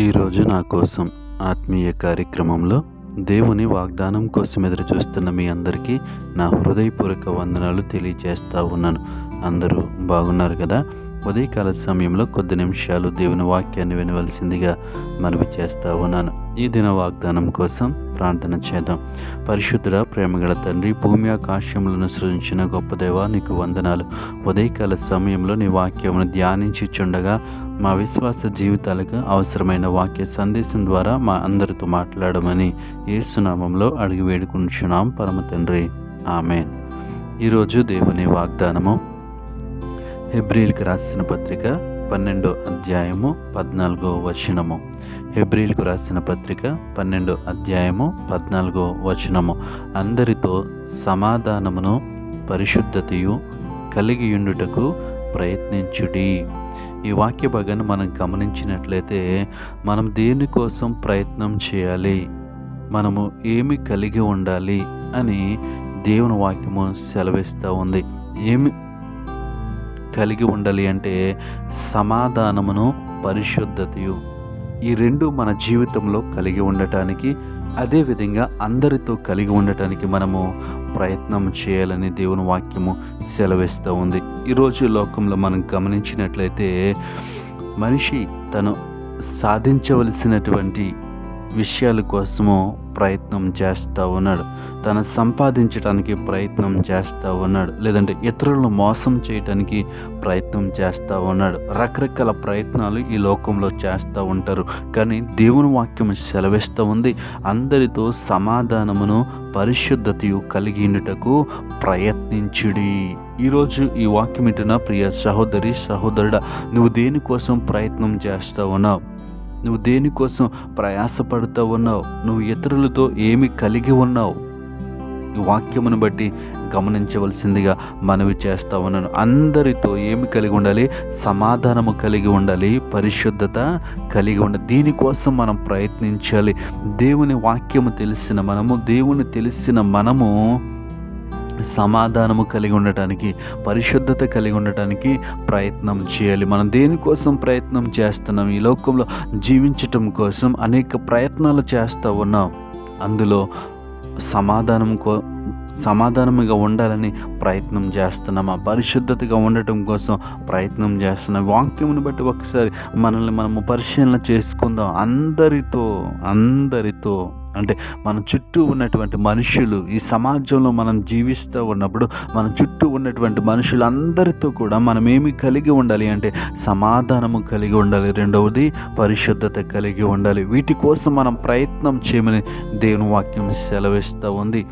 ఈరోజు నా కోసం ఆత్మీయ కార్యక్రమంలో దేవుని వాగ్దానం కోసం ఎదురు చూస్తున్న మీ అందరికీ నా హృదయపూర్వక వందనాలు తెలియజేస్తూ ఉన్నాను. అందరూ బాగున్నారు కదా? ఉదయకాల సమయంలో కొద్ది నిమిషాలు దేవుని వాక్యాన్ని వినవలసిందిగా మనవి చేస్తూ ఉన్నాను. ఈ దిన వాగ్దానం కోసం ప్రార్థన చేద్దాం. పరిశుద్ధుడ, ప్రేమగల తండ్రి, భూమి ఆకాశములను సృజించిన గొప్ప దేవా, నీకు వందనాలు. ఉదయకాల సమయంలో నీ వాక్యమును ధ్యానించుచుండగా మా విశ్వాస జీవితాలకు అవసరమైన వాక్య సందేశం ద్వారా మా అందరితో మాట్లాడమని యేసు నామములో అడిగి వేడుకుంటున్నాం పరమ తండ్రి, ఆమేన్. ఈరోజు దేవుని వాగ్దానము హెబ్రీయులకు రాసిన పత్రిక 12వ అధ్యాయము 14వ వచనము. హెబ్రీయులకు రాసిన పత్రిక 12వ అధ్యాయము 14వ వచనము. అందరితో సమాధానమును పరిశుద్ధతయు కలిగియుండుటకు ప్రయత్నించుడి. ఈ వాక్య భాగాన్ని మనం గమనించినట్లయితే మనం దేనికోసం ప్రయత్నం చేయాలి, మనము ఏమి కలిగి ఉండాలి అని దేవుని వాక్యము సెలవిస్తూ ఉంది. ఏమి కలిగి ఉండాలి అంటే సమాధానమును పరిశుద్ధతయు. ఈ రెండు మన జీవితంలో కలిగి ఉండటానికి, అదేవిధంగా అందరితో కలిగి ఉండటానికి మనము ప్రయత్నం చేయాలని దేవుని వాక్యము సెలవిస్తూ ఉంది. ఈరోజు లోకంలో మనం గమనించినట్లయితే మనిషి తను సాధించవలసినటువంటి విషయాల కోసము ప్రయత్నం చేస్తూ ఉన్నాడు, తను సంపాదించడానికి ప్రయత్నం చేస్తూ ఉన్నాడు, లేదంటే ఇతరులను మోసం చేయడానికి ప్రయత్నం చేస్తూ ఉన్నాడు. రకరకాల ప్రయత్నాలు ఈ లోకంలో చేస్తూ ఉంటారు. కానీ దేవుని వాక్యం సెలవిస్తూ ఉంది, అందరితో సమాధానమును పరిశుద్ధతయు కలిగినటకు ప్రయత్నించుడి. ఈరోజు ఈ వాక్యం వింటున్న ప్రియ సహోదరి, సహోదరుడా, నువ్వు దేనికోసం ప్రయత్నం చేస్తూ ఉన్నావు? నువ్వు దేనికోసం ప్రయాసపడుతూ ఉన్నావు? నువ్వు ఇతరులతో ఏమి కలిగి ఉన్నావు? ఈ వాక్యమును బట్టి గమనించవలసిందిగా మనవి చేస్తూ ఉన్నాను. అందరితో ఏమి కలిగి ఉండాలి? సమాధానము కలిగి ఉండాలి, పరిశుద్ధత కలిగి ఉండాలి. దీనికోసం మనం ప్రయత్నించాలి. దేవుని వాక్యము తెలిసిన మనము, దేవుని తెలిసిన మనము సమాధానము కలిగి ఉండటానికి, పరిశుద్ధత కలిగి ఉండటానికి ప్రయత్నం చేయాలి. మనం దేనికోసం ప్రయత్నం చేస్తున్నాం? ఈ లోకంలో జీవించటం కోసం అనేక ప్రయత్నాలు చేస్తూ ఉన్నాం. అందులో సమాధానముగా ఉండాలని ప్రయత్నం చేస్తున్నామా? పరిశుద్ధతగా ఉండటం కోసం ప్రయత్నం చేస్తున్నాం. వాక్యమును బట్టి ఒకసారి మనల్ని మనము పరిశీలన చేసుకుందాం. అందరితో అంటే మన చుట్టూ ఉన్నటువంటి మనుషులు, ఈ సమాజంలో మనం జీవిస్తూ ఉన్నప్పుడు మన చుట్టూ ఉన్నటువంటి మనుషులందరితో కూడా మనం ఏమి కలిగి ఉండాలి అంటే సమాధానము కలిగి ఉండాలి. రెండవది పరిశుద్ధత కలిగి ఉండాలి. వీటి కోసం మనం ప్రయత్నం చేయమని దేవుని వాక్యం సెలవిస్తూ ఉంది.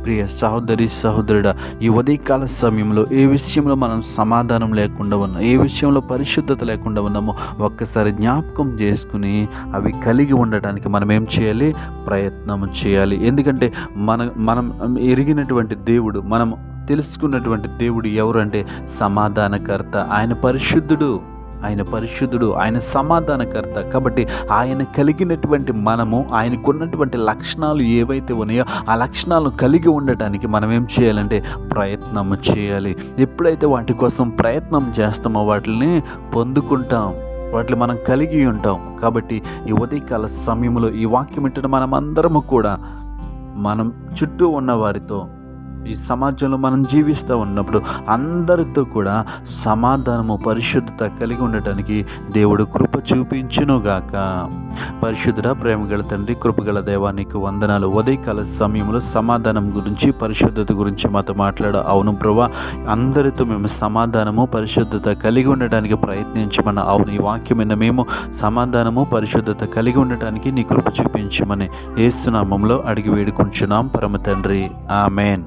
ప్రియ సహోదరి, సహోదరుడా, ఈ ఉదయకాల సమయంలో ఏ విషయంలో మనం సమాధానం లేకుండా ఉన్నాం, ఏ విషయంలో పరిశుద్ధత లేకుండా ఉన్నామో ఒక్కసారి జ్ఞాపకం చేసుకుని అవి కలిగి ఉండటానికి మనం ఏం చేయాలి? ప్రయత్నం చేయాలి. ఎందుకంటే మనం ఎరిగినటువంటి దేవుడు, మనం తెలుసుకున్నటువంటి దేవుడు ఎవరు అంటే సమాధానకర్త. ఆయన పరిశుద్ధుడు, ఆయన సమాధానకర్త. కాబట్టి ఆయన కలిగినటువంటి మనము, ఆయనకున్నటువంటి లక్షణాలు ఏవైతే ఉన్నాయో ఆ లక్షణాలను కలిగి ఉండటానికి మనం ఏం చేయాలంటే ప్రయత్నం చేయాలి. ఎప్పుడైతే వాటి కోసం ప్రయత్నం చేస్తామో వాటిని పొందుకుంటాం, వాటిని మనం కలిగి ఉంటాం. కాబట్టి ఈ ఉదయకాల సమయంలో ఈ వాక్యం వింటున్న మనం అందరము కూడా మనం చుట్టూ ఉన్న వారితో, ఈ సమాజంలో మనం జీవిస్తూ ఉన్నప్పుడు అందరితో కూడా సమాధానము, పరిశుద్ధత కలిగి ఉండటానికి దేవుడు కృప చూపించునుగాక. పరిశుద్ధుడ, ప్రేమగల తండ్రి, కృపగల దేవా, నీకు వందనాలు. ఉదయకాల సమయంలో సమాధానం గురించి, పరిశుద్ధత గురించి మాతో మాట్లాడు. అవును ప్రభువా, అందరితో మేము సమాధానము, పరిశుద్ధత కలిగి ఉండటానికి ప్రయత్నించమని. అవును, ఈ వాక్యమైన మేము సమాధానము, పరిశుద్ధత కలిగి ఉండటానికి నీ కృప చూపించమని యేసు నామములో అడిగి వేడుకుంటున్నాం పరమ తండ్రి, ఆమేన్.